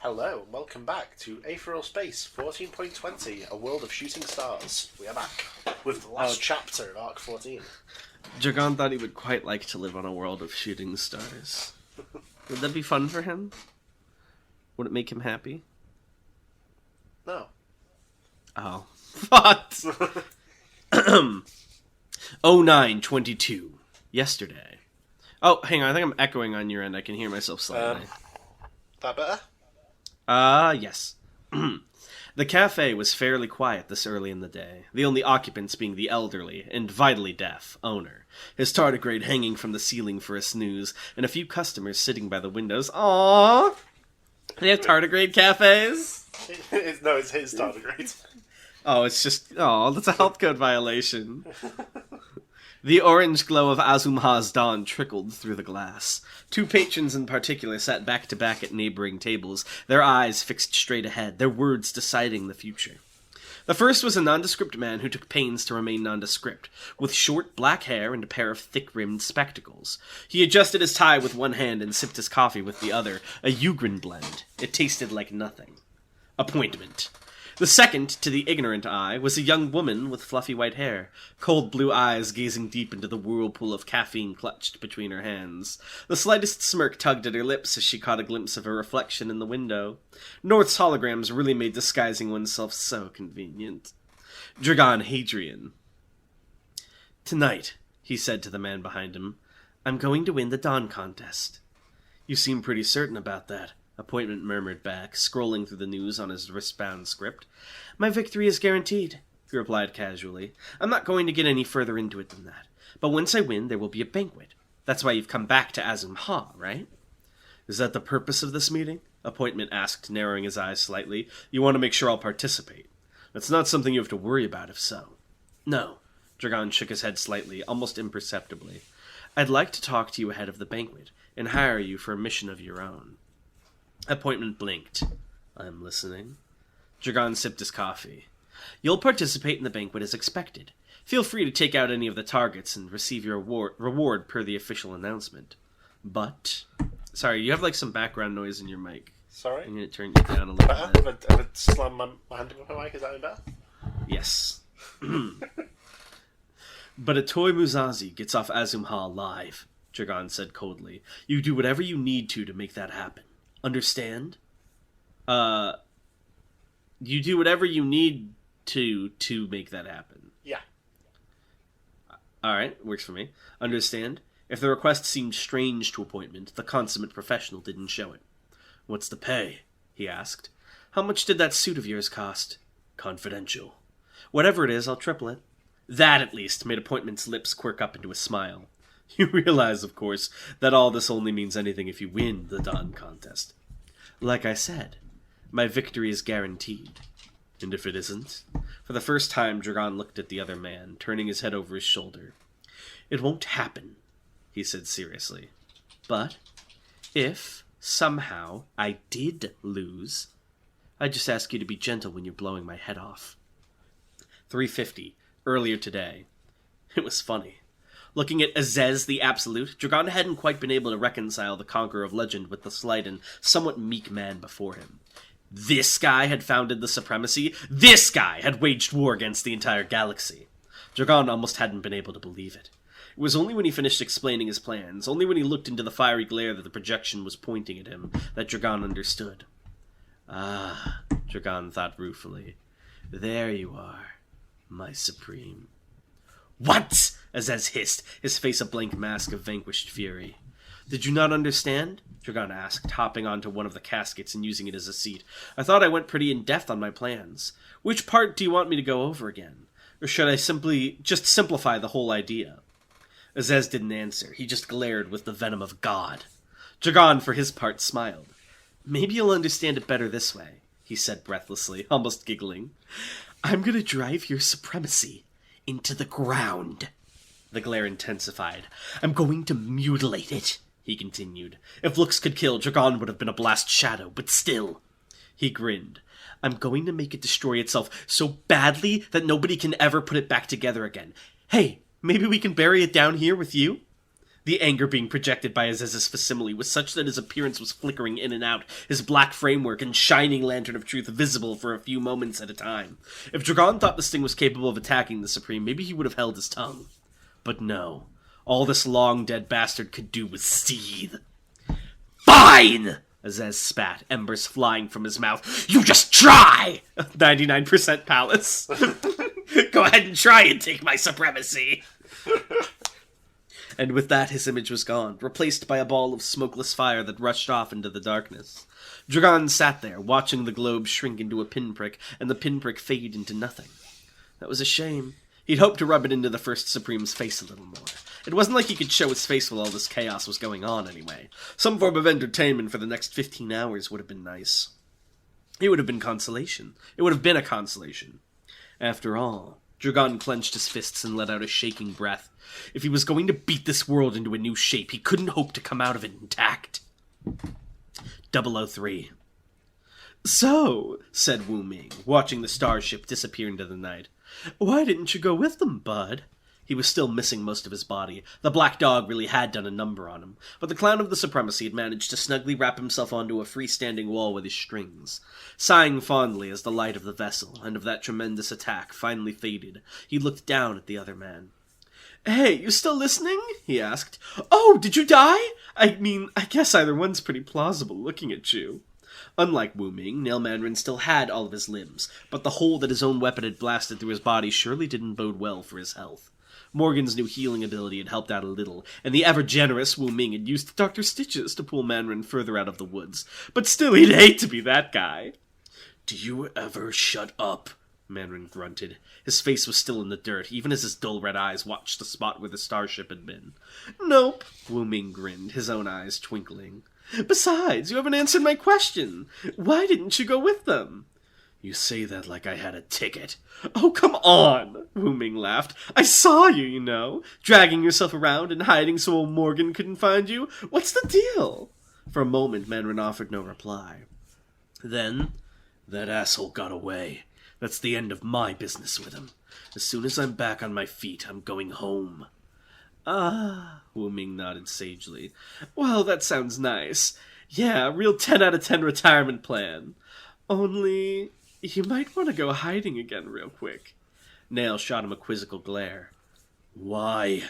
Hello, and welcome back to Aetheral Space 14.20, A World of Shooting Stars. We are back with the last chapter of Arc 14. Dragon thought he would quite like to live on a world of shooting stars. Would that be fun for him? Would it make him happy? No. Oh. What? 09/22. Yesterday. Oh, hang on. I think I'm echoing on your end. I can hear myself slightly. That better? Yes. The cafe was fairly quiet this early in the day, the only occupants being the elderly and vitally deaf owner, his tardigrade hanging from the ceiling for a snooze, and a few customers sitting by the windows. Aww! They have tardigrade cafes? No, it's his tardigrade. Oh, it's just... Oh, that's a health code violation. The orange glow of Azumha's dawn trickled through the glass. Two patrons in particular sat back-to-back at neighboring tables, their eyes fixed straight ahead, their words deciding the future. The first was a nondescript man who took pains to remain nondescript, with short black hair and a pair of thick-rimmed spectacles. He adjusted his tie with one hand and sipped his coffee with the other, a Ugrin blend. It tasted like nothing. Appointment. The second, to the ignorant eye, was a young woman with fluffy white hair, cold blue eyes gazing deep into the whirlpool of caffeine clutched between her hands. The slightest smirk tugged at her lips as she caught a glimpse of her reflection in the window. North's holograms really made disguising oneself so convenient. Dragon Hadrian. "Tonight," he said to the man behind him, "I'm going to win the Dawn contest." "You seem pretty certain about that," Appointment murmured back, scrolling through the news on his wristbound script. "My victory is guaranteed," he replied casually. "I'm not going to get any further into it than that. But once I win, there will be a banquet. That's why you've come back to Azumha, right?" "Is that the purpose of this meeting?" Appointment asked, narrowing his eyes slightly. "You want to make sure I'll participate. It's not something you have to worry about if so." "No." Dragon shook his head slightly, almost imperceptibly. "I'd like to talk to you ahead of the banquet, and hire you for a mission of your own." Appointment blinked. "I'm listening." Dragon sipped his coffee. "You'll participate in the banquet as expected. Feel free to take out any of the targets and receive your reward per the official announcement. But... Sorry, you have like some background noise in your mic. Sorry? I'm going to turn you down a little bit. Have I slammed my hand up my mic? Is that any better? Yes. "But a Toy Musashi gets off Azumha alive," Dragon said coldly. "You do whatever you need to make that happen. Understand? You do whatever you need to make that happen." Yeah. Alright, works for me. "Understand? If the request seemed strange to Appointment, the consummate professional didn't show it." "What's the pay?" he asked. "How much did that suit of yours cost?" "Confidential." "Whatever it is, I'll triple it." That, at least, made Appointment's lips quirk up into a smile. "You realize, of course, that all this only means anything if you win the Dawn contest." "Like I said, my victory is guaranteed." "And if it isn't?" For the first time, Dragon looked at the other man, turning his head over his shoulder. "It won't happen," he said seriously. "But, if, somehow, I did lose, I just ask you to be gentle when you're blowing my head off." 3:50, earlier today. It was funny. Looking at Azez the Absolute, Dragon hadn't quite been able to reconcile the Conqueror of Legend with the slight and somewhat meek man before him. This guy had founded the Supremacy. This guy had waged war against the entire galaxy. Dragon almost hadn't been able to believe it. It was only when he finished explaining his plans, only when he looked into the fiery glare that the projection was pointing at him, that Dragon understood. "Ah," Dragon thought ruefully. "There you are, my supreme." "What?" Azez hissed, his face a blank mask of vanquished fury. "Did you not understand?" Dragon asked, hopping onto one of the caskets and using it as a seat. "I thought I went pretty in-depth on my plans. Which part do you want me to go over again? Or should I just simplify the whole idea?" Azez didn't answer. He just glared with the venom of God. Dragon, for his part, smiled. "Maybe you'll understand it better this way," he said breathlessly, almost giggling. "I'm going to drive your supremacy into the ground." The glare intensified. "I'm going to mutilate it," he continued. If looks could kill, Dragon would have been a blast shadow, but still. He grinned. "I'm going to make it destroy itself so badly that nobody can ever put it back together again. Hey, maybe we can bury it down here with you?" The anger being projected by Aziz's facsimile was such that his appearance was flickering in and out, his black framework and shining lantern of truth visible for a few moments at a time. If Dragon thought this thing was capable of attacking the Supreme, maybe he would have held his tongue. But no. All this long-dead bastard could do was seethe. "Fine!" Aziz spat, embers flying from his mouth. "You just try!" 99% palace. "Go ahead and try and take my supremacy." And with that, his image was gone, replaced by a ball of smokeless fire that rushed off into the darkness. Dragon sat there, watching the globe shrink into a pinprick, and the pinprick fade into nothing. That was a shame. He'd hoped to rub it into the First Supreme's face a little more. It wasn't like he could show his face while all this chaos was going on, anyway. Some form of entertainment for the next 15 hours would have been nice. It would have been consolation. It would have been a consolation. After all, Dragon clenched his fists and let out a shaking breath. If he was going to beat this world into a new shape, he couldn't hope to come out of it intact. 003. "So," said Wu Ming, watching the starship disappear into the night, "why didn't you go with them, bud?" He was still missing most of his body. The black dog really had done a number on him, but the clown of the supremacy had managed to snugly wrap himself onto a freestanding wall with his strings. Sighing fondly as the light of the vessel, and of that tremendous attack, finally faded, he looked down at the other man. "Hey, you still listening?" he asked. "Oh, did you die? I guess either one's pretty plausible looking at you." Unlike Wu Ming, Nail Mandarin still had all of his limbs, but the hole that his own weapon had blasted through his body surely didn't bode well for his health. Morgan's new healing ability had helped out a little, and the ever-generous Wu Ming had used Dr. Stitches to pull Mandarin further out of the woods. But still, he'd hate to be that guy. "Do you ever shut up?" Mandarin grunted. His face was still in the dirt, even as his dull red eyes watched the spot where the starship had been. "Nope," Wu Ming grinned, his own eyes twinkling. "Besides, you haven't answered my question. Why didn't you go with them?" "You say that like I had a ticket." "Oh, come on," Wu Ming laughed. "I saw you, you know, dragging yourself around and hiding so old Morgan couldn't find you. What's the deal?" For a moment, Mandarin offered no reply. Then, "That asshole got away. That's the end of my business with him. As soon as I'm back on my feet, I'm going home." "Ah," Wu Ming nodded sagely. "Well, that sounds nice. Yeah, a real 10 out of 10 retirement plan. Only, you might want to go hiding again real quick." Nail shot him a quizzical glare. "Why?"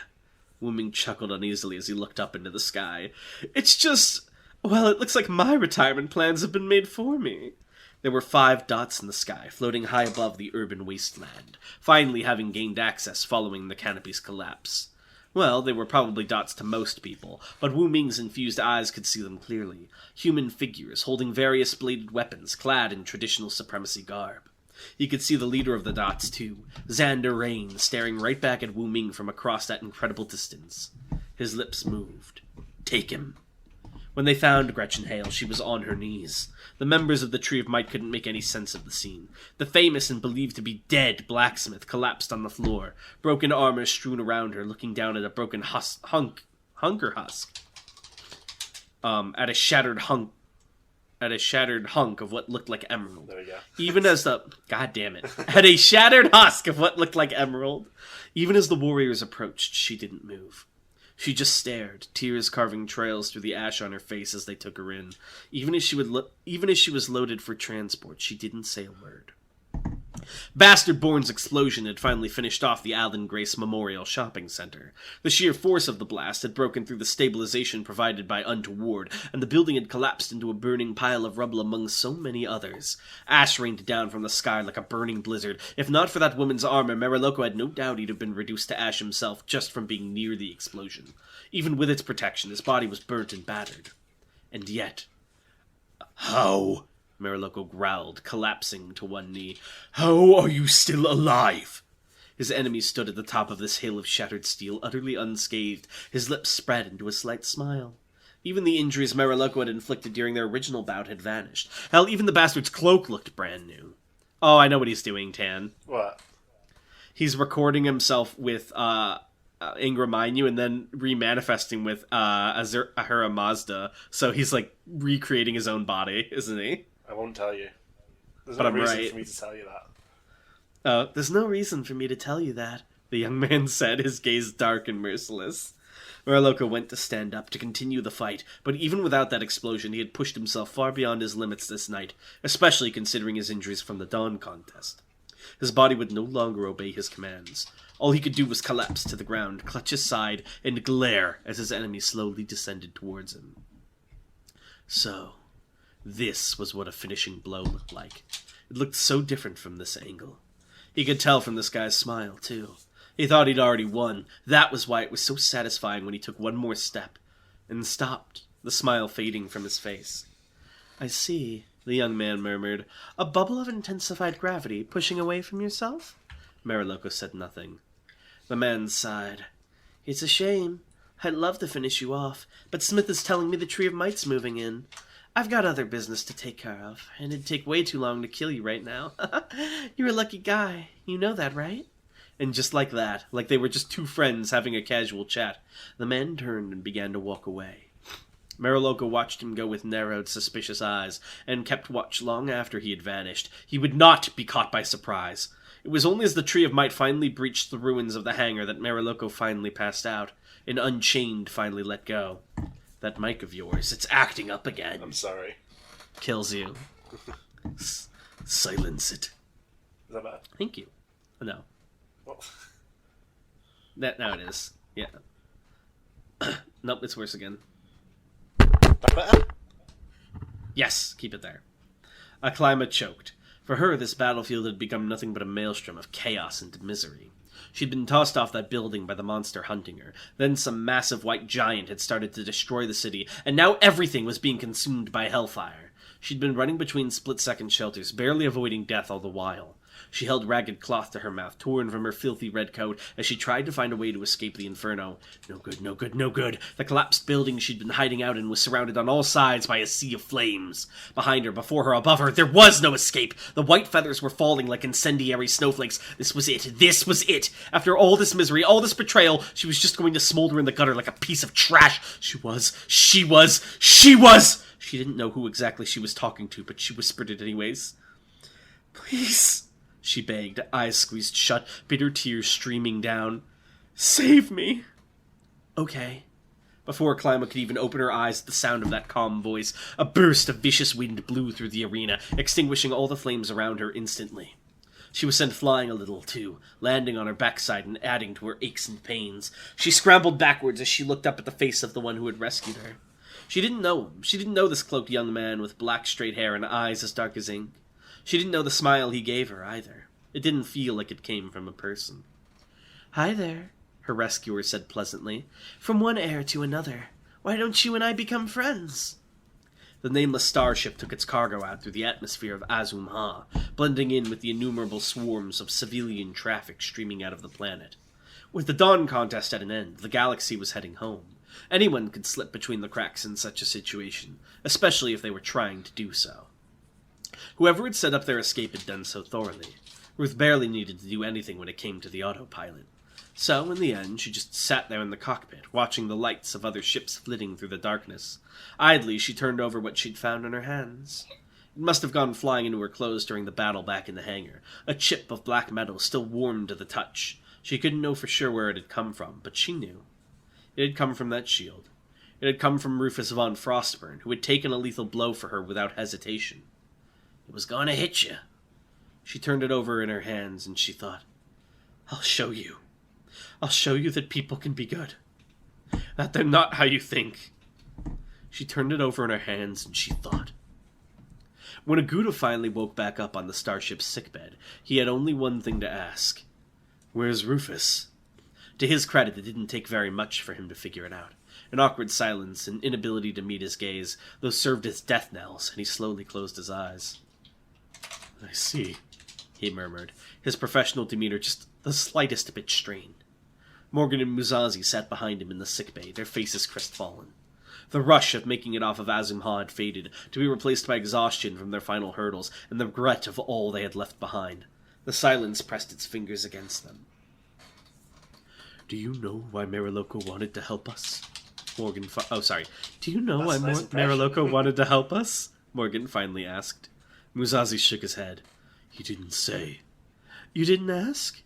Wu Ming chuckled uneasily as he looked up into the sky. "It's just, well, it looks like my retirement plans have been made for me." There were 5 dots in the sky, floating high above the urban wasteland, finally having gained access following the canopy's collapse. Well, they were probably dots to most people, but Wu Ming's infused eyes could see them clearly. Human figures, holding various bladed weapons, clad in traditional supremacy garb. He could see the leader of the dots, too, Xander Rain, staring right back at Wu Ming from across that incredible distance. His lips moved. "Take him." When they found Gretchen Hale, she was on her knees. The members of the Tree of Might couldn't make any sense of the scene. The famous and believed to be dead blacksmith collapsed on the floor, broken armor strewn around her, looking down at a broken hunker husk. At a shattered hunk of what looked like emerald. There we go. Even as the... God damn it. At a shattered husk of what looked like emerald. Even as the warriors approached, she didn't move. She just stared, tears carving trails through the ash on her face as they took her in. Even as she was loaded for transport, she didn't say a word. Bastard Born's explosion had finally finished off the Alan Grace Memorial Shopping Center. The sheer force of the blast had broken through the stabilization provided by Untoward, and the building had collapsed into a burning pile of rubble among so many others. Ash rained down from the sky like a burning blizzard. If not for that woman's armor, Mariloko had no doubt he'd have been reduced to ash himself just from being near the explosion. Even with its protection, his body was burnt and battered. And yet... "How?" Mariloko growled, collapsing to one knee. "How are you still alive?" His enemy stood at the top of this hill of shattered steel, utterly unscathed, his lips spread into a slight smile. Even the injuries Mariloko had inflicted during their original bout had vanished. Hell, even the bastard's cloak looked brand new. Oh, I know what he's doing, Tan. What? He's recording himself with, Ingram Mainu and then remanifesting with, Ahura Mazda, so he's, like, recreating his own body, isn't he? I won't tell you. There's But no I'm reason right. for me to tell you that. There's no reason for me to tell you that, the young man said, his gaze dark and merciless. Muraloka went to stand up to continue the fight, but even without that explosion he had pushed himself far beyond his limits this night, especially considering his injuries from the dawn contest. His body would no longer obey his commands. All he could do was collapse to the ground, clutch his side, and glare as his enemy slowly descended towards him. So, this was what a finishing blow looked like. It looked so different from this angle. He could tell from this guy's smile, too. He thought he'd already won. That was why it was so satisfying when he took one more step, and stopped, the smile fading from his face. "I see," the young man murmured. "A bubble of intensified gravity pushing away from yourself?" Muraloka said nothing. The man sighed. "It's a shame. I'd love to finish you off, but Smith is telling me the Tree of Might's moving in. I've got other business to take care of, and it'd take way too long to kill you right now. You're a lucky guy. You know that, right?" And just like that, like they were just two friends having a casual chat, the man turned and began to walk away. Muraloka watched him go with narrowed, suspicious eyes, and kept watch long after he had vanished. He would not be caught by surprise. It was only as the Tree of Might finally breached the ruins of the hangar that Muraloka finally passed out, and Unchained finally let go. "That mic of yours, it's acting up again." I'm sorry. "Kills you." Silence it. Is that bad? Thank you. No. Well, Now it is. Yeah. Nope, it's worse again. that better? Yes, keep it there. Aklyma choked. For her, this battlefield had become nothing but a maelstrom of chaos and misery. She'd been tossed off that building by the monster hunting her. Then some massive white giant had started to destroy the city, and now everything was being consumed by hellfire. She'd been running between split-second shelters, barely avoiding death all the while. She held ragged cloth to her mouth, torn from her filthy red coat, as she tried to find a way to escape the inferno. No good, no good, no good. The collapsed building she'd been hiding out in was surrounded on all sides by a sea of flames. Behind her, before her, above her, there was no escape. The white feathers were falling like incendiary snowflakes. This was it. This was it. After all this misery, all this betrayal, she was just going to smolder in the gutter like a piece of trash. She was. She didn't know who exactly she was talking to, but she whispered it anyways. "Please," she begged, eyes squeezed shut, bitter tears streaming down. "Save me." "Okay." Before Aklyma could even open her eyes at the sound of that calm voice, a burst of vicious wind blew through the arena, extinguishing all the flames around her instantly. She was sent flying a little, too, landing on her backside and adding to her aches and pains. She scrambled backwards as she looked up at the face of the one who had rescued her. She didn't know him. She didn't know this cloaked young man with black straight hair and eyes as dark as ink. She didn't know the smile he gave her, either. It didn't feel like it came from a person. "Hi there," her rescuer said pleasantly. "From one heir to another. Why don't you and I become friends?" The nameless starship took its cargo out through the atmosphere of Azum-Ha, blending in with the innumerable swarms of civilian traffic streaming out of the planet. With the dawn contest at an end, the galaxy was heading home. Anyone could slip between the cracks in such a situation, especially if they were trying to do so. Whoever had set up their escape had done so thoroughly. Ruth barely needed to do anything when it came to the autopilot. So, in the end, she just sat there in the cockpit, watching the lights of other ships flitting through the darkness. Idly, she turned over what she'd found in her hands. It must have gone flying into her clothes during the battle back in the hangar. A chip of black metal, still warm to the touch. She couldn't know for sure where it had come from, but she knew. It had come from that shield. It had come from Rufus von Frostburn, who had taken a lethal blow for her without hesitation. It was gonna hit you. She turned it over in her hands, and she thought, I'll show you. I'll show you that people can be good. That they're not how you think. She turned it over in her hands, and she thought. When Aguda finally woke back up on the starship's sickbed, he had only one thing to ask. Where's Rufus? To his credit, it didn't take very much for him to figure it out. An awkward silence, an inability to meet his gaze, those served as death knells, and he slowly closed his eyes. I see, he murmured, his professional demeanor just the slightest bit strained. Morgan and Muzazi sat behind him in the sickbay, their faces crestfallen. The rush of making it off of Azum-Ha had faded, to be replaced by exhaustion from their final hurdles, and the regret of all they had left behind. The silence pressed its fingers against them. Do you know why Muraloka wanted to help us? Do you know why Muraloka wanted to help us? Morgan finally asked. Muzazi shook his head. He didn't say. You didn't ask?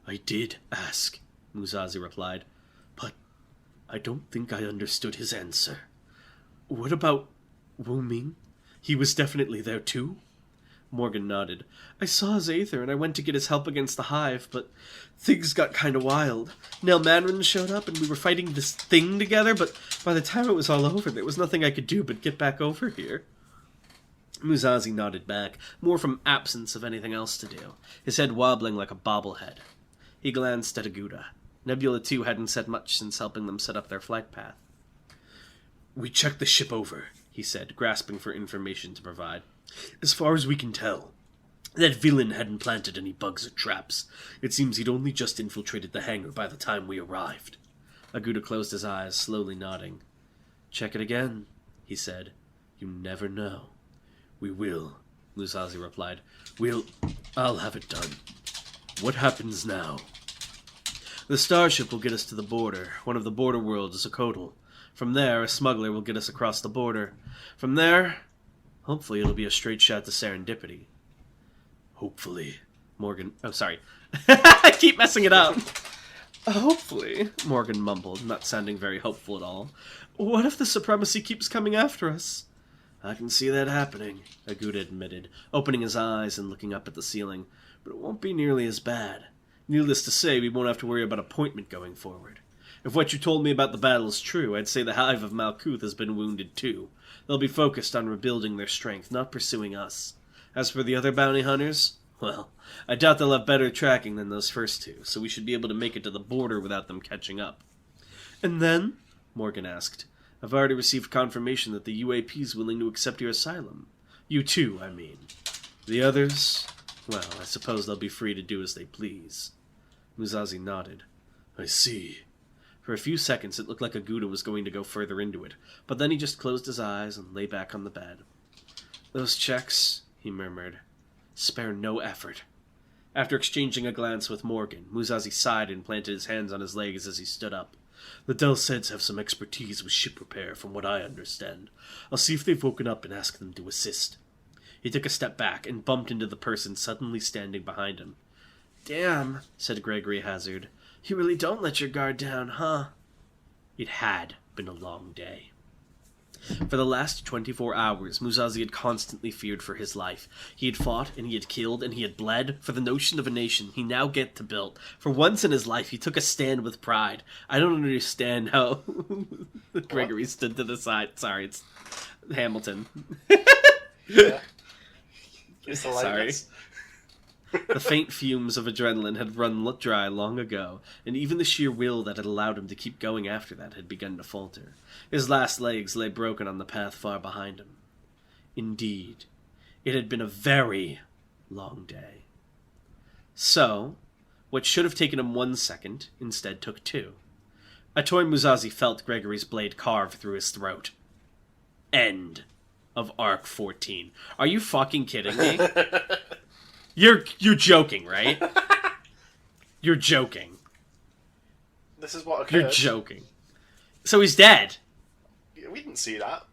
I did ask, Muzazi replied. I don't think I understood his answer. What about Wu Ming? He was definitely there too? Morgan nodded. I saw his Aether and I went to get his help against the Hive, but things got kind of wild. Nell Mandarin showed up and we were fighting this thing together, but by the time it was all over, there was nothing I could do but get back over here. Musashi nodded back, more from absence of anything else to do, his head wobbling like a bobblehead. He glanced at Aguda. Nebula 2 hadn't said much since helping them set up their flight path. We checked the ship over, he said, grasping for information to provide. As far as we can tell, that villain hadn't planted any bugs or traps. It seems he'd only just infiltrated the hangar by the time we arrived. Aguda closed his eyes, slowly nodding. Check it again, he said. You never know. We will, Musashi replied. I'll have it done. What happens now? The starship will get us to the border. One of the border worlds is Akotal. From there, a smuggler will get us across the border. From there, hopefully it'll be a straight shot to Serendipity. Hopefully, Morgan... Oh, sorry. I keep messing it up. Hopefully, Morgan mumbled, not sounding very hopeful at all. What if the Supremacy keeps coming after us? I can see that happening, Aguda admitted, opening his eyes and looking up at the ceiling. But it won't be nearly as bad. Needless to say, we won't have to worry about appointment going forward. If what you told me about the battle is true, I'd say the Hive of Malkuth has been wounded too. They'll be focused on rebuilding their strength, not pursuing us. As for the other bounty hunters, well, I doubt they'll have better tracking than those first two, so we should be able to make it to the border without them catching up. And then? Morgan asked. I've already received confirmation that the UAP's willing to accept your asylum. You too, I mean. The others, well, I suppose they'll be free to do as they please. Musashi nodded. I see. For a few seconds it looked like Aguda was going to go further into it, but then he just closed his eyes and lay back on the bed. Those checks, he murmured, spare no effort. After exchanging a glance with Morgan, Musashi sighed and planted his hands on his legs as he stood up. The Delseds have some expertise with ship repair, from what I understand. I'll see if they've woken up and ask them to assist. He took a step back and bumped into the person suddenly standing behind him. Damn, said Gregory Hazard. You really don't let your guard down, huh? It had been a long day. For the last 24 hours, Musashi had constantly feared for his life. He had fought, and he had killed, and he had bled for the notion of a nation he now get to build. For once in his life, he took a stand with pride. I don't understand how Gregory stood to the side. Sorry, it's Hamilton. Yeah. Sorry. The faint fumes of adrenaline had run dry long ago, and even the sheer will that had allowed him to keep going after that had begun to falter. His last legs lay broken on the path far behind him. Indeed, it had been a very long day. So, what should have taken him 1 second instead took 2. A toy Musashi felt Gregory's blade carve through his throat. End of Arc 14. Are you fucking kidding me? You're joking, right? You're joking. This is what occurred. You're joking. So he's dead. We didn't see that.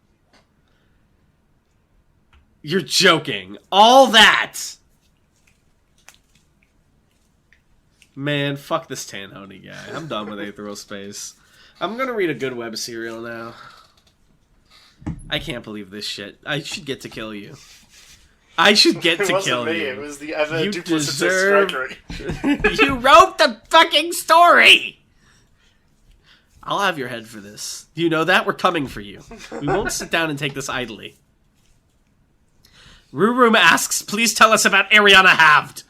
You're joking. All that! Man, fuck this Tanhoney guy. I'm done with Aetheral Space. I'm gonna read a good web serial now. I can't believe this shit. I should get to kill you. I should get to kill me. you. It was the ever You duplicitous deserve- Gregory. You wrote the fucking story! I'll have your head for this. You know that? We're coming for you. We won't sit down and take this idly. Rurum asks, please tell us about Ariana Havd.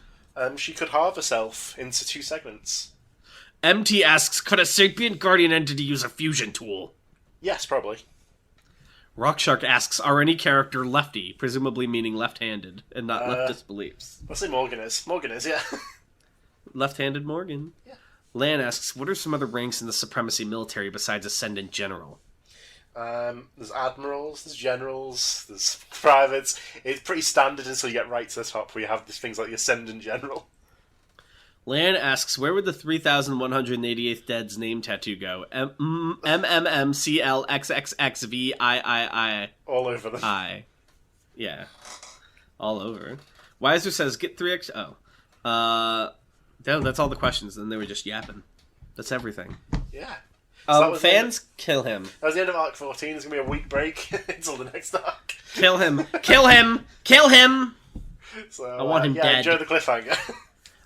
She could halve herself into 2 segments. MT asks, could a sapient guardian entity use a fusion tool? Yes, probably. Rockshark asks, are any character lefty, presumably meaning left-handed, and not leftist beliefs? I'll say Morgan is. Morgan is, yeah. Left-handed Morgan. Yeah. Lan asks, what are some other ranks in the Supremacy military besides Ascendant General? There's admirals, there's generals, there's privates. It's pretty standard until you get right to the top, where you have these things like the Ascendant General. Lan asks, where would the 3,188th Dead's name tattoo go? MMMCLXXXVIII. All over them. Yeah. All over. Weiser says, get 3X... Oh. No, that's all the questions, and they were just yapping. That's everything. Yeah. Fans, kill him. That was the end of Arc 14. There's going to be a week break until the next arc. Kill him. Kill him. Kill him. So, I want him dead. Enjoy the cliffhanger.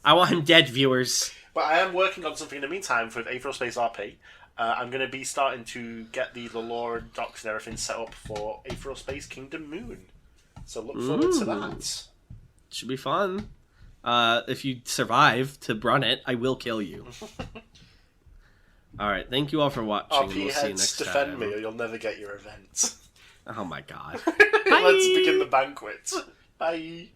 I want him dead, viewers. But I am working on something in the meantime with Aetheral Space RP. I'm going to be starting to get the lore docs and everything set up for Aetheral Space Kingdom Moon. So look forward to that. Should be fun. If you survive to run it, I will kill you. Alright, thank you all for watching. RP We'll see you heads, next defend time. me or you'll never get your event. Oh my god. Let's begin the banquet. Bye.